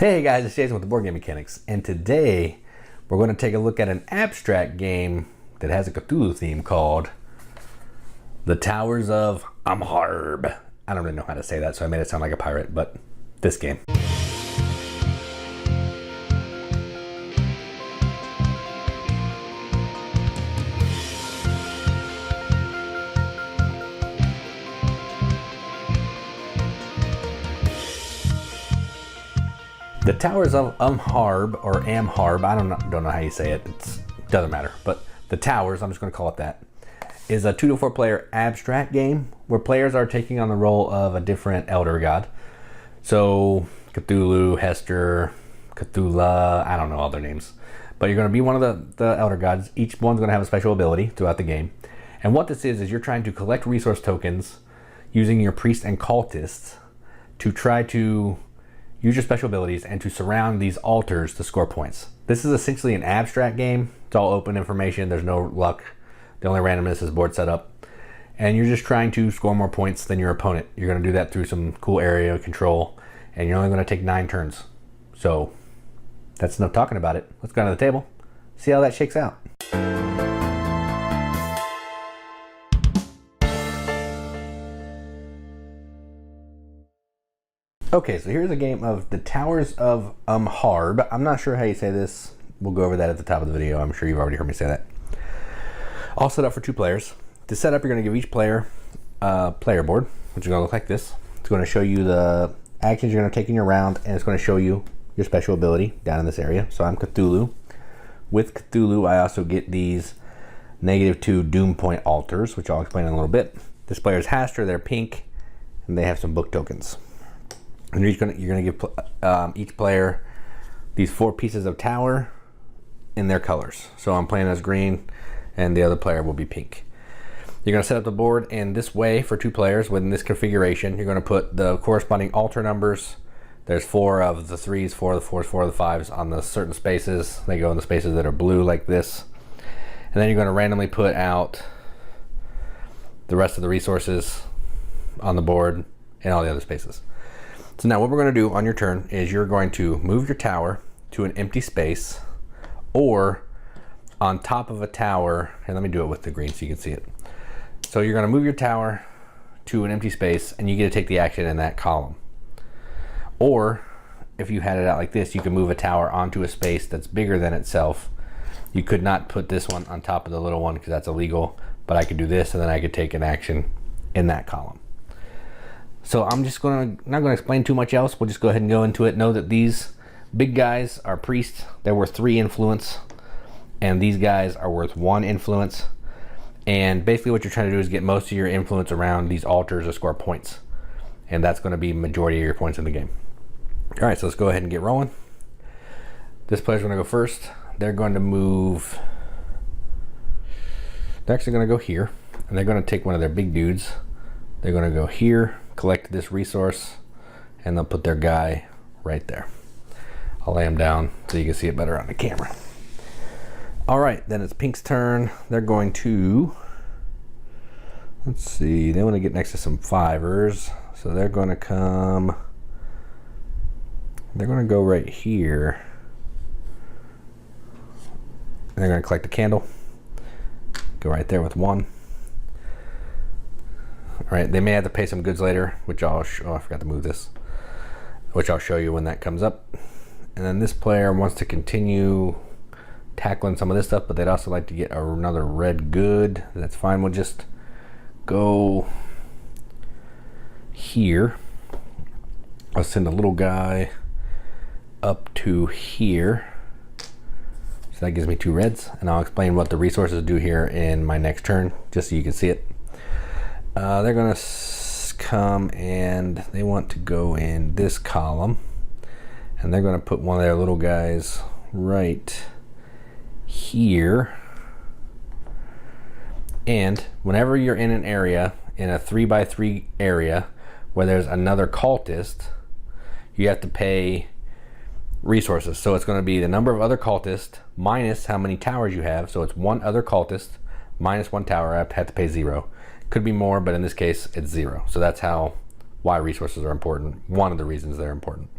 Hey guys, it's Jason with the Board Game Mechanics, and today we're going to take a look at an abstract game that has a Cthulhu theme called The Towers of Amharb. I don't really know how to say that, so I made it sound like a pirate, but this game. The Towers of Amharb, or Amharb, I don't know how you say it. It doesn't matter. But The Towers, I'm just going to call it that, is a 2 to 4 player abstract game where players are taking on the role of a different elder god. So Cthulhu, Hester, Cthulhu, I don't know all their names. But you're going to be one of the elder gods. Each one's going to have a special ability throughout the game. And what this is you're trying to collect resource tokens using your priests and cultists to try to use your special abilities and to surround these altars to score points. This is essentially an abstract game. It's all open information. There's no luck. The only randomness is board setup. And you're just trying to score more points than your opponent. You're going to do that through some cool area control. And you're only going to take 9 turns. So that's enough talking about it. Let's go to the table. See how that shakes out. Okay, so here's a game of The Towers of Amharb. I'm not sure how you say this. We'll go over that at the top of the video. I'm sure you've already heard me say that. All set up for 2 players. To set up, you're going to give each player a player board, which is going to look like this. It's going to show you the actions you're going to take in your round, and it's going to show you your special ability down in this area. So I'm Cthulhu. With Cthulhu, I also get these -2 doom point altars, which I'll explain in a little bit. This player's Haster, they're pink, and they have some book tokens. And you're going to give each player these 4 pieces of tower in their colors. So I'm playing as green, and the other player will be pink. You're going to set up the board in this way for 2 players within this configuration. You're going to put the corresponding altar numbers. There's 4 of the 3s, 4 of the 4s, 4 of the 5s on the certain spaces. They go in the spaces that are blue like this. And then you're going to randomly put out the rest of the resources on the board and all the other spaces. So now what we're going to do on your turn is you're going to move your tower to an empty space or on top of a tower. And let me do it with the green so you can see it. So you're going to move your tower to an empty space and you get to take the action in that column. Or if you had it out like this, you can move a tower onto a space that's bigger than itself. You could not put this one on top of the little one because that's illegal, but I could do this and then I could take an action in that column. So I'm just not going to explain too much else. We'll just go ahead and go into it. Know that these big guys are priests. They're worth 3 influence. And these guys are worth 1 influence. And basically what you're trying to do is get most of your influence around these altars to score points. And that's going to be majority of your points in the game. All right, so let's go ahead and get rolling. This player's going to go first. They're going to move. They're actually going to go here. And they're going to take one of their big dudes. They're going to go here, collect this resource, and they'll put their guy right there. I'll lay him down so you can see it better on the camera. All right, then it's Pink's turn. They're going to, let's see, they want to get next to some 5ers. So they're going to come, they're going to go right here. And they're going to collect a candle. Go right there with 1. All right, they may have to pay some goods later, which I'll oh, I forgot to move this, which I'll show you when that comes up. And then this player wants to continue tackling some of this stuff, but they'd also like to get another red good. That's fine. We'll just go here. I'll send a little guy up to here. So that gives me 2 reds, and I'll explain what the resources do here in my next turn, just so you can see it. They're going to come and they want to go in this column, and they're going to put one of their little guys right here. And whenever you're in an area, in a 3x3 area where there's another cultist, you have to pay resources. So it's going to be the number of other cultists minus how many towers you have. So it's 1 other cultist minus 1 tower. I have to pay 0. Could be more, but in this case it's 0. So that's why resources are important. One of the reasons they're important.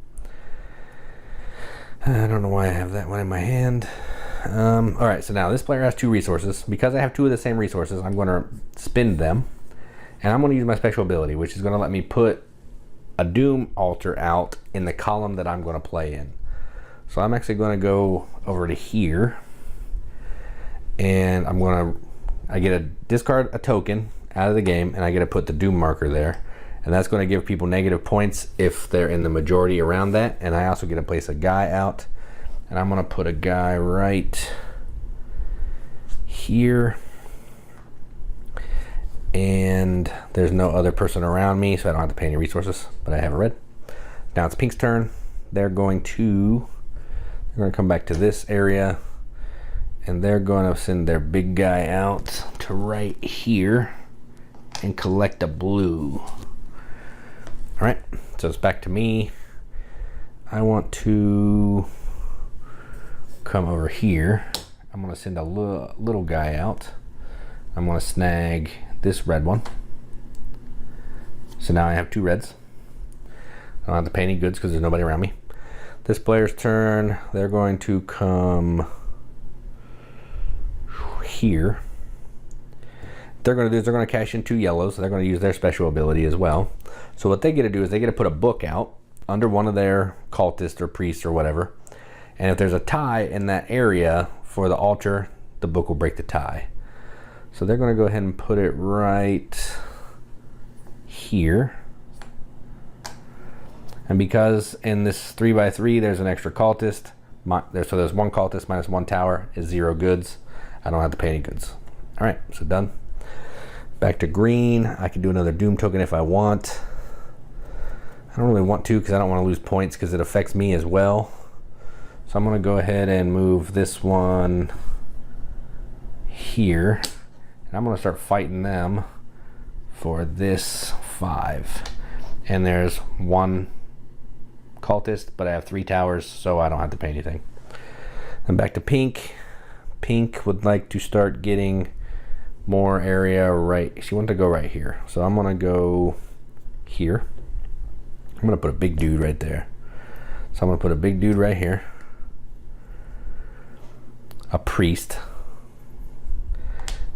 I don't know why I have that one in my hand. Alright, so now this player has 2 resources. Because I have 2 of the same resources, I'm going to spend them. And I'm going to use my special ability, which is going to let me put a Doom altar out in the column that I'm going to play in. So I'm actually going to go over to here. And I get to discard a token out of the game, and I get to put the Doom marker there. And that's going to give people negative points if they're in the majority around that. And I also get to place a guy out. And I'm going to put a guy right here. And there's no other person around me, so I don't have to pay any resources, but I have a red. Now it's Pink's turn. They're going to come back to this area, and they're going to send their big guy out to right here and collect a blue. All right, so it's back to me. I want to come over here. I'm going to send a little guy out. I'm going to snag this red one. So now I have 2 reds. I don't have to pay any goods because there's nobody around me. This player's turn, they're going to come here. What they're going to do is they're going to cash in 2 yellows. So they're going to use their special ability as well. So what they get to do is they get to put a book out under one of their cultists or priests or whatever. And if there's a tie in that area for the altar, the book will break the tie. So they're going to go ahead and put it right here. And because in this 3x3 there's an extra cultist, so there's 1 cultist minus 1 tower is 0 goods. I don't have to pay any goods. All right, so done. Back to green. I can do another Doom token if I want. I don't really want to because I don't want to lose points because it affects me as well. So I'm going to go ahead and move this one here. And I'm going to start fighting them for this 5. And there's 1 cultist, but I have 3 towers, so I don't have to pay anything. And back to pink. Pink would like to start getting more area right. She wanted to go right here. So I'm going to go here. I'm going to put a big dude right there. So I'm going to put a big dude right here. A priest.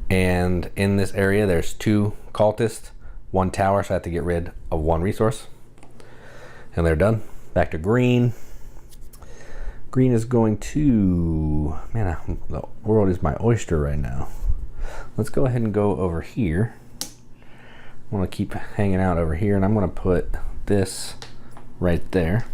And in this area there's 2 cultists, 1 tower, so I have to get rid of 1 resource. And they're done. Back to green. Green is going to, man, the world is my oyster right now. Let's go ahead and go over here. I want to keep hanging out over here, and I'm going to put this right there.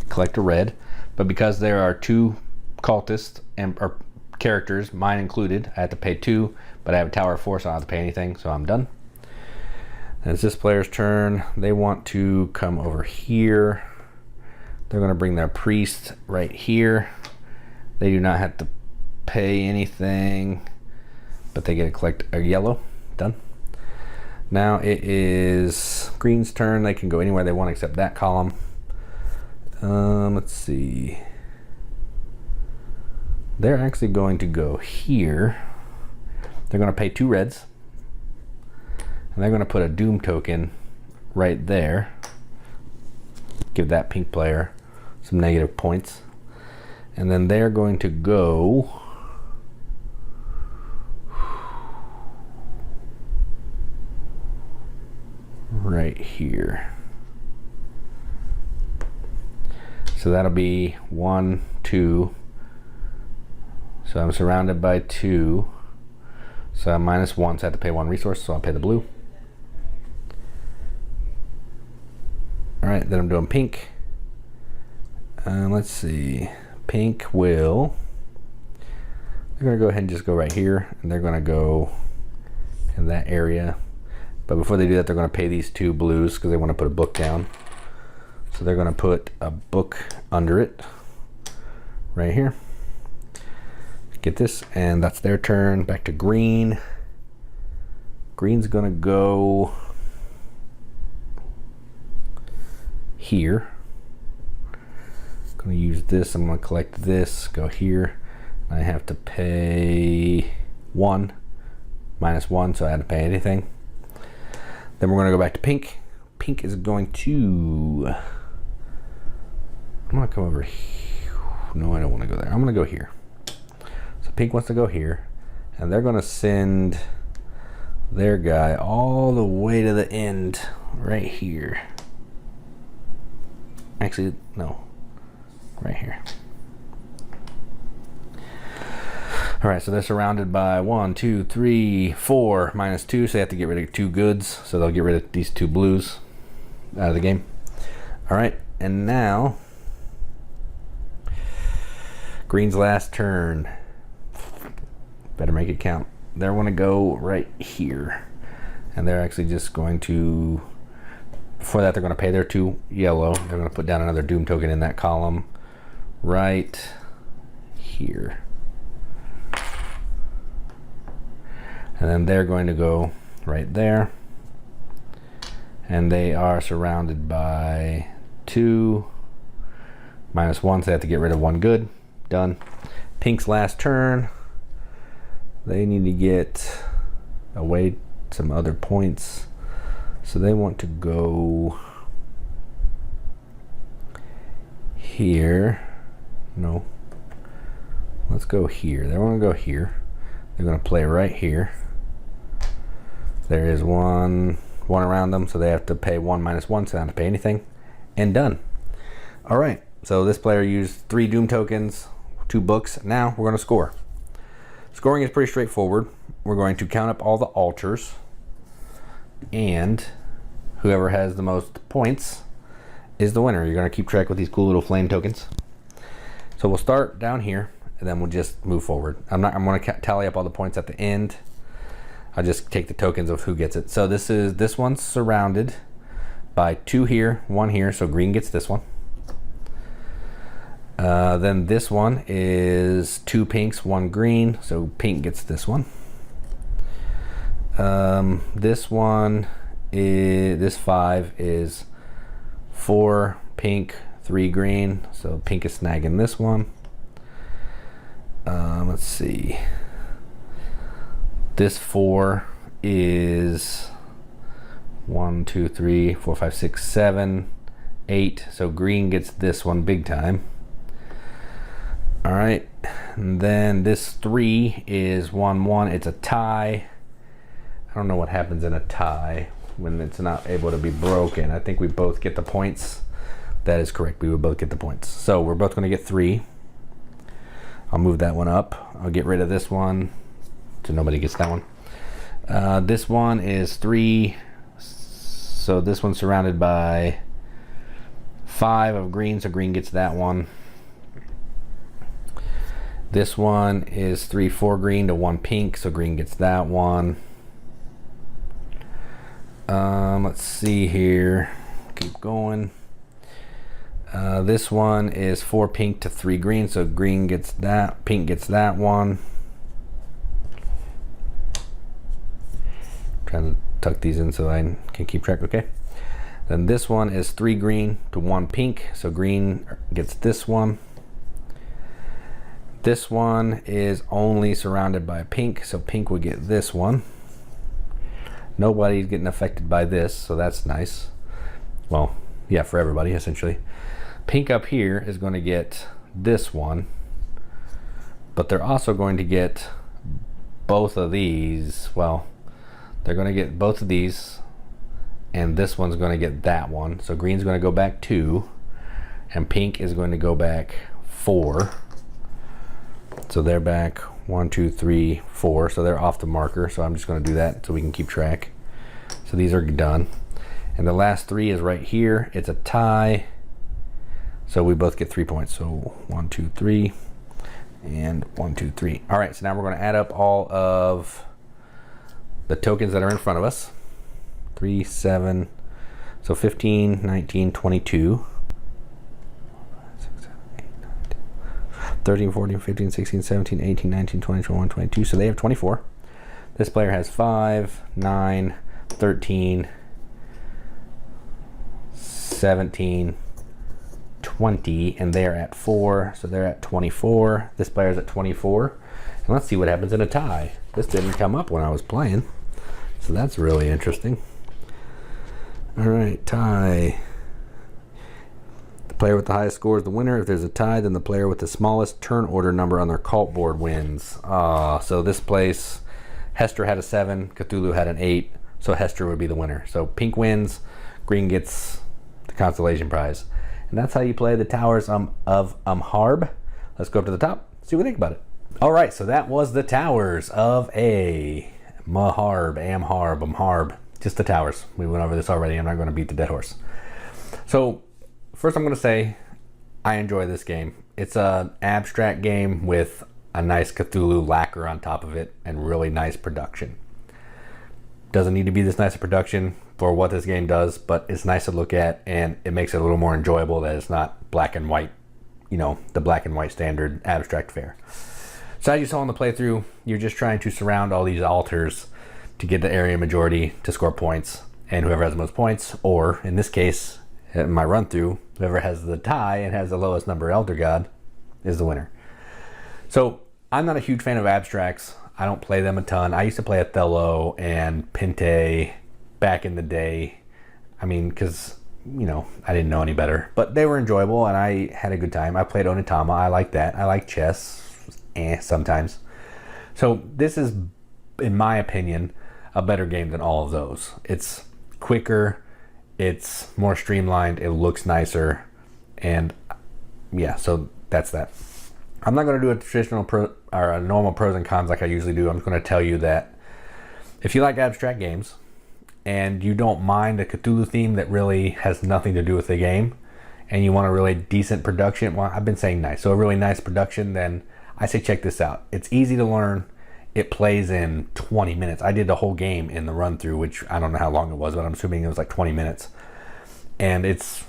Collect a red. But because there are 2 cultists or characters, mine included, I have to pay 2, but I have a tower of 4, so I don't have to pay anything, so I'm done. And it's this player's turn. They want to come over here. They're going to bring their priest right here. They do not have to pay anything, but they get to collect a yellow. Done. Now it is green's turn. They can go anywhere they want except that column. Let's see. They're actually going to go here. They're going to pay 2 reds. And they're going to put a Doom token right there. Give that pink player some negative points. And then they're going to go right here. So that'll be 1, 2. So I'm surrounded by 2. So I'm -1, so I have to pay 1 resource, so I'll pay the blue. Alright, then I'm doing pink. Let's see. Pink will... They're going to go ahead and just go right here, and they're going to go in that area. But before they do that, they're going to pay these 2 blues because they want to put a book down. So they're going to put a book under it right here. Get this, and that's their turn. Back to green. Green's going to go here. Going to use this. I'm going to collect this, go here. I have to pay 1, -1, so I had to pay anything. Then we're going to go back to pink. Pink is going to... I'm going to come over here. no, I don't want to go there. I'm going to go here. So pink wants to go here, and they're going to send their guy all the way to the end right here. Actually, no, right here. All right, so they're surrounded by 1, 2, 3, 4, -2, so they have to get rid of 2 goods. So they'll get rid of these 2 blues out of the game. All right, and now green's last turn. Better make it count. They want to go right here, and they're actually just going to, before that, they're going to pay their 2 yellow. They're going to put down another doom token in that column right here. And then they're going to go right there. And they are surrounded by 2, -1, so they have to get rid of 1 good. Done. Pink's last turn. They need to get away some other points. So they want to go here. No. Let's go here. They want to go here. They're going to play right here. There is one around them, so they have to pay 1 -1, so they don't have to pay anything. And done. All right, so this player used 3 doom tokens, 2 books. Now we're going to score. Scoring is pretty straightforward. We're going to count up all the altars, and whoever has the most points is the winner. You're going to keep track with these cool little flame tokens. So we'll start down here, and then we'll just move forward. I'm going to tally up all the points at the end. I'll just take the tokens of who gets it. So this one's surrounded by 2 here, 1 here, so green gets this one. Then this one is 2 pinks, 1 green, so pink gets this one. This one is, this 5 is 4 pink, 3 green, so pink is snagging this one. Let's see. This 4 is 1, 2, 3, 4, 5, 6, 7, 8. So green gets this one big time. All right. And then this 3 is 1, 1. It's a tie. I don't know what happens in a tie when it's not able to be broken. I think we both get the points. That is correct. We would both get the points. So we're both going to get 3. I'll move that one up. I'll get rid of this one, so nobody gets that one. This one is 3, so this one's surrounded by 5 of green, so green gets that one. This one is 3, 4 green to 1 pink, so green gets that one. Let's see here. Keep going. This one is 4 pink to 3 green, so green gets that, pink gets that one. Trying to tuck these in so I can keep track, okay? Then this one is 3 green to 1 pink, so green gets this one. This one is only surrounded by pink, so pink would get this one. Nobody's getting affected by this, so that's nice. Well, yeah, for everybody, essentially. Pink up here is going to get this one, but they're also going to get both of these. Well, they're going to get both of these, and this one's going to get that one. So green's going to go back 2, and pink is going to go back 4. So they're back 1, 2, 3, 4. So they're off the marker. So I'm just going to do that so we can keep track. So these are done. And the last 3 is right here. It's a tie. So we both get 3 points. So 1, 2, 3, and 1, 2, 3. All right, so now we're going to add up all of the tokens that are in front of us. 3, 7, so 15, 19, 22. 13, 14, 15, 16, 17, 18, 19, 20, 21, 22. So they have 24. This player has 5, 9, 13, 17, 20, and they're at 4, so they're at 24. This player's at 24. And let's see what happens in a tie. This didn't come up when I was playing, so that's really interesting. All right, tie. Player with the highest score is the winner. If there's a tie, then the player with the smallest turn order number on their cult board wins. So this place, Hester had a 7, Cthulhu had an 8, so Hester would be the winner. So pink wins, green gets the consolation prize. And that's how you play the Towers of Amharb. Let's go up to the top, see what we think about it. All right, so that was the Towers of Amharb. Just the towers. We went over this already. I'm not going to beat the dead horse. So first I'm going to say I enjoy this game. It's an abstract game with a nice Cthulhu lacquer on top of it and really nice production. Doesn't need to be this nice a production for what this game does, but it's nice to look at and it makes it a little more enjoyable that it's not black and white, you know, the black and white standard abstract fare. So as you saw in the playthrough, you're just trying to surround all these altars to get the area majority to score points, and whoever has the most points, or in this case, in my run through, whoever has the tie and has the lowest number Elder God is the winner. So I'm not a huge fan of abstracts. I don't play them a ton. I used to play Othello and Pinte back in the day. I mean, because, you know, I didn't know any better, but they were enjoyable and I had a good time. I played Onitama. I like that. I like chess sometimes. So this is, in my opinion, a better game than all of those. It's quicker, it's more streamlined, it looks nicer, and yeah, so that's that. I'm not going to do a traditional or a normal pros and cons like I usually do. I'm just going to tell you that if you like abstract games and you don't mind a Cthulhu theme that really has nothing to do with the game, and you want a really decent production, well, I've been saying nice, so a really nice production, then I say check this out. It's easy to learn. It plays in 20 minutes. I did the whole game in the run through, which I don't know how long it was, but I'm assuming it was like 20 minutes. And it's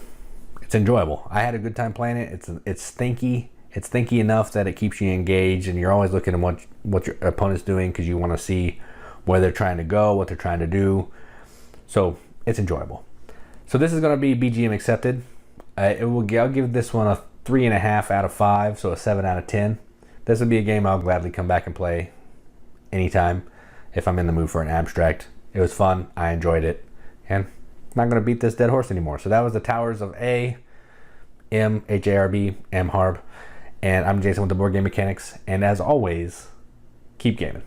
enjoyable. I had a good time playing it. It's thinky. It's thinky enough that it keeps you engaged, and you're always looking at what your opponent's doing because you want to see where they're trying to go, what they're trying to do. So it's enjoyable. So this is going to be BGM accepted. I'll give this one a 3.5 out of 5, so a 7 out of 10. This would be a game I'll gladly come back and play anytime if I'm in the mood for an abstract. It was fun. I enjoyed it. And I'm not going to beat this dead horse anymore. So that was the Towers of Amharb. And I'm Jason with the Board Game Mechanics. And as always, keep gaming.